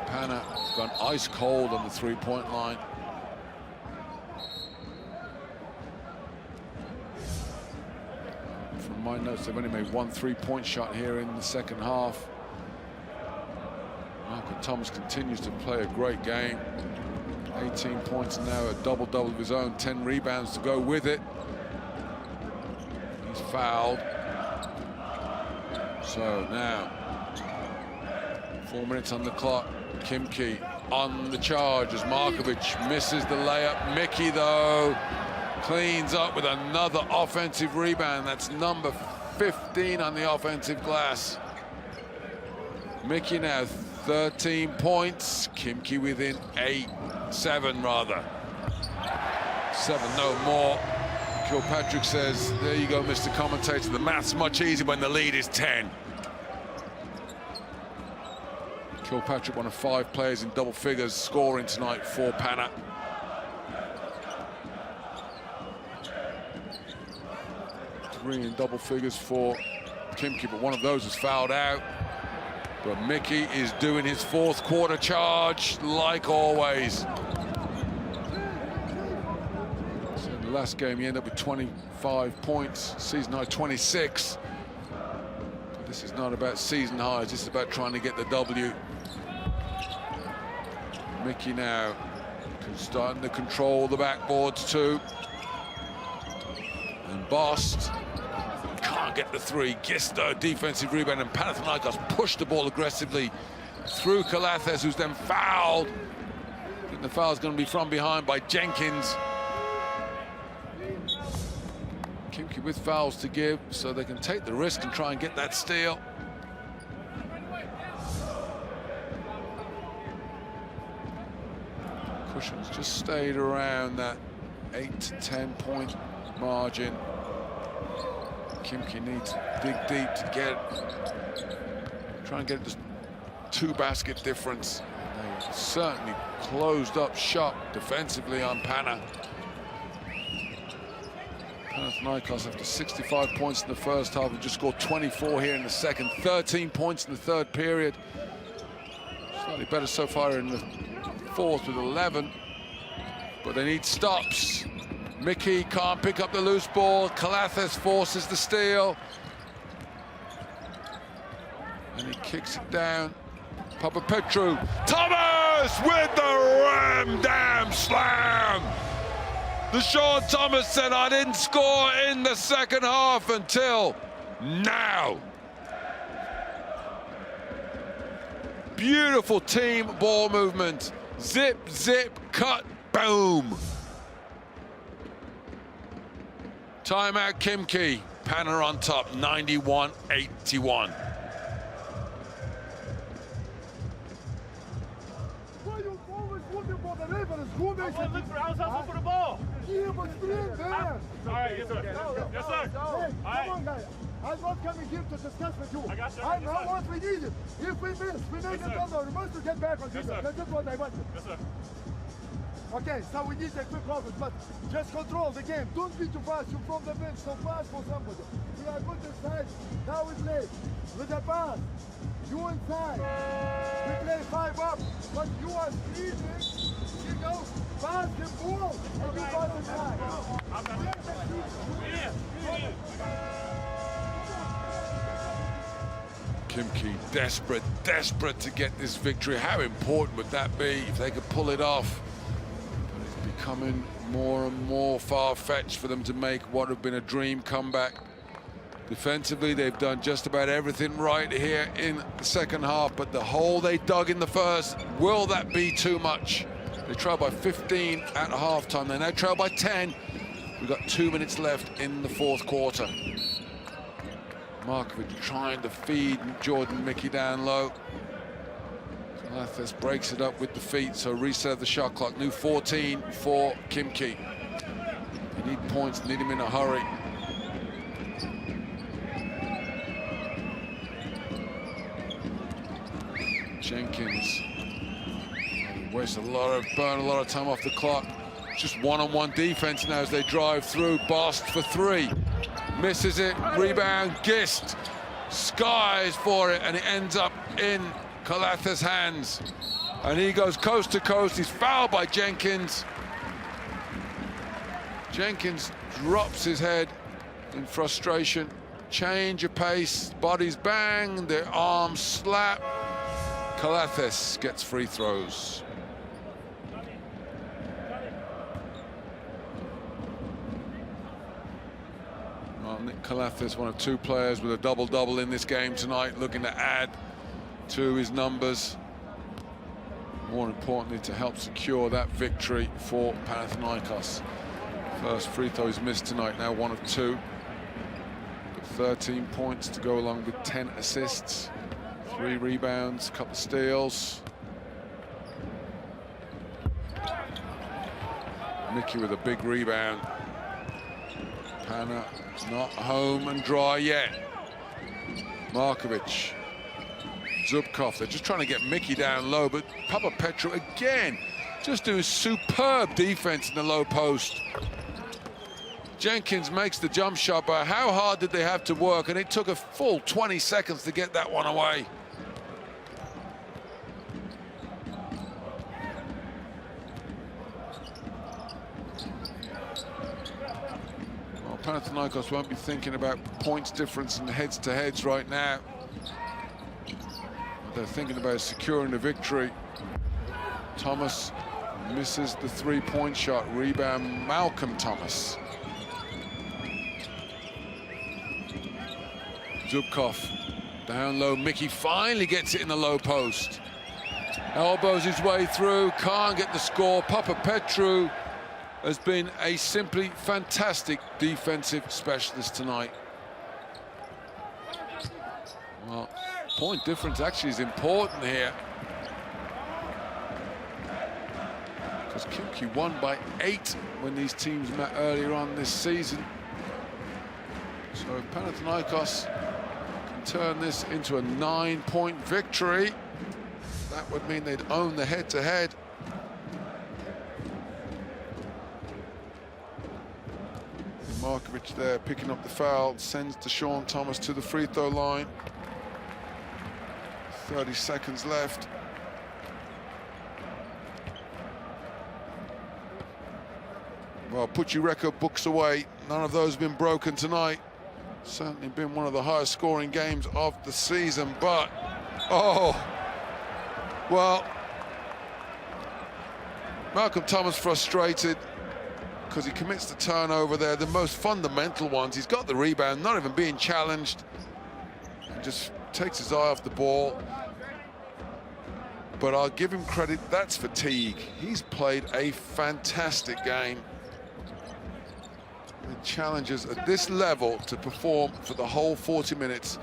Pana gone ice cold on the 3-point line. From my notes, they've only made 1 3-point shot here in the second half. Thomas continues to play a great game. 18 points now, a double-double of his own, 10 rebounds to go with it. He's fouled. So now, 4 minutes on the clock. Khimki on the charge as Markovic misses the layup. Mickey, though, cleans up with another offensive rebound. That's number 15 on the offensive glass. Mickey now 13 points. Khimki within 7 rather. 7, no more. Kilpatrick says, there you go, Mr. Commentator. The math's much easier when the lead is 10. Kilpatrick, one of 5 players in double figures scoring tonight for Pana. Three in double figures for Khimki, but one of those is fouled out. But Mickey is doing his 4th quarter charge, like always. So in the last game, he ended up with 25 points, season high 26. But this is not about season highs, this is about trying to get the W. Mickey now starting to control the backboards too. And Bost can't get the 3. Gisto defensive rebound, and Panathinaikos pushed the ball aggressively through Calathes, who's then fouled. I think the foul's going to be from behind by Jenkins. Khimki with fouls to give, so they can take the risk and try and get that steal. Cushions just stayed around that 8 to 10 point margin. Khimki needs to dig deep to try and get just 2 basket difference. They certainly closed up shop defensively on Pana. Panathinaikos, after 65 points in the first half, have just scored 24 here in the second. 13 points in the 3rd period. Slightly better so far in the 4th with 11. But they need stops. Mickey can't pick up the loose ball. Calathes forces the steal. And he kicks it down. Papapetrou. Thomas with the ram-dam slam. DeShaun Thomas said, I didn't score in the second half until now. Beautiful team ball movement. Zip, zip, cut, boom. Timeout, Khimki. Pana on top, 91-81. Look for the ball. Yeah, but sprint there. All right, yes, sir. Yes, sir. Hey, come on, guys. I'm not coming here to discuss with you. I got you. I know what we needed. If we miss, we need Yes, the sir. number. We must get back on Yes, this. sir. That's just what I wanted. Yes, sir. Okay, so we need a quick offense, but just control the game. Don't be too fast. You're from the bench, so fast for somebody. We are good inside. Now we play with the pass. You inside. We play 5 up, but you are sleeping. You go pass the ball and you pass inside. Khimki desperate to get this victory. How important would that be if they could pull it off? But it's becoming more and more far-fetched for them to make what would have been a dream comeback. Defensively, they've done just about everything right here in the second half, but the hole they dug in the first, will that be too much? They trailed by 15 at halftime. They now trail by 10. We've got 2 minutes left in the fourth quarter. Markovic trying to feed Jordan Mickey down low. Calathes breaks it up with the feet, so reset of the shot clock. New 14 for Khimki. They need points, need him in a hurry. Jenkins burn a lot of time off the clock. Just one-on-one defense now as they drive through. Bast for 3. Misses it, rebound, Gist skies for it, and it ends up in Calathes' hands. And he goes coast to coast. He's fouled by Jenkins. Jenkins drops his head in frustration. Change of pace, bodies bang, their arms slap. Calathes gets free throws. Well, Nick Calathes, one of 2 players with a double-double in this game tonight, looking to add to his numbers. More importantly, to help secure that victory for Panathinaikos. First free throw he's missed tonight, now 1 of 2. But 13 points to go along with 10 assists. 3 rebounds, couple steals. Mickey with a big rebound. Pana not home and dry yet. Markovic, Zubkov, they're just trying to get Mickey down low, but Papapetrou again, just doing superb defense in the low post. Jenkins makes the jump shot, but how hard did they have to work? And it took a full 20 seconds to get that one away. Panathinaikos won't be thinking about points difference and heads-to-heads right now. They're thinking about securing the victory. Thomas misses the 3-point shot. Rebound, Malcolm Thomas. Zubkov down low. Mickey finally gets it in the low post. Elbows his way through, can't get the score. Papapetrou has been a simply fantastic defensive specialist tonight. Well, point difference actually is important here, because Khimki won by 8 when these teams met earlier on this season. So if Panathinaikos can turn this into a 9-point victory, that would mean they'd own the head-to-head. Markovic there picking up the foul, sends DeShaun Thomas to the free throw line. 30 seconds left. Well, put your record books away. None of those have been broken tonight. Certainly been one of the highest scoring games of the season, but, oh, well, Malcolm Thomas frustrated because he commits the turnover there, the most fundamental ones. He's got the rebound, not even being challenged, and just takes his eye off the ball. But I'll give him credit, that's fatigue. He's played a fantastic game. challengers at this level to perform for the whole 40 minutes.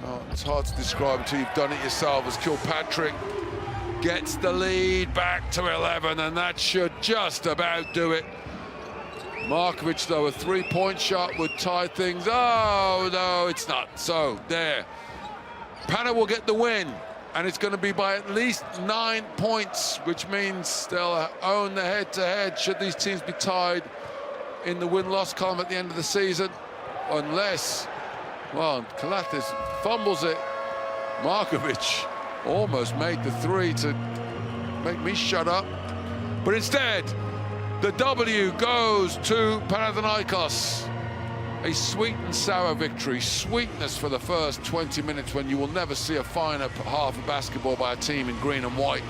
Oh, it's hard to describe until you've done it yourself, as Kilpatrick gets the lead back to 11, and that should just about do it. Markovic, though, a three-point shot would tie things. Oh, no, it's not. So, there. Pana will get the win, and it's going to be by at least 9 points, which means they'll own the head-to-head should these teams be tied in the win-loss column at the end of the season. Unless, well, Calathes fumbles it. Markovic almost made the three to make me shut up. But instead, the W goes to Panathinaikos. A sweet and sour victory. Sweetness for the first 20 minutes, when you will never see a finer half of basketball by a team in green and white.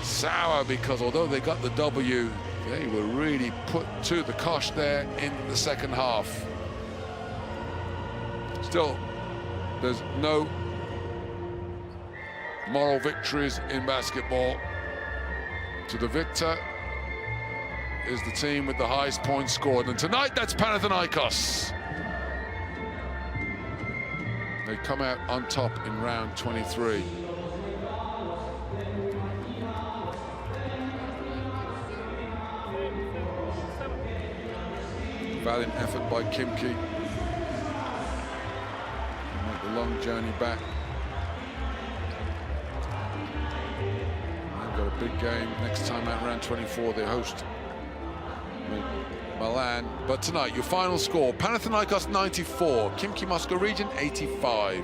Sour because although they got the W, they were really put to the cosh there in the second half. Still, there's no moral victories in basketball. To the victor is the team with the highest points scored, and tonight that's Panathinaikos. They come out on top in round 23. Valiant effort by Khimki. Make the long journey back. They've got a big game next time out, round 24. They host Milan. But tonight, your final score: Panathinaikos 94, Khimki Moscow Region 85.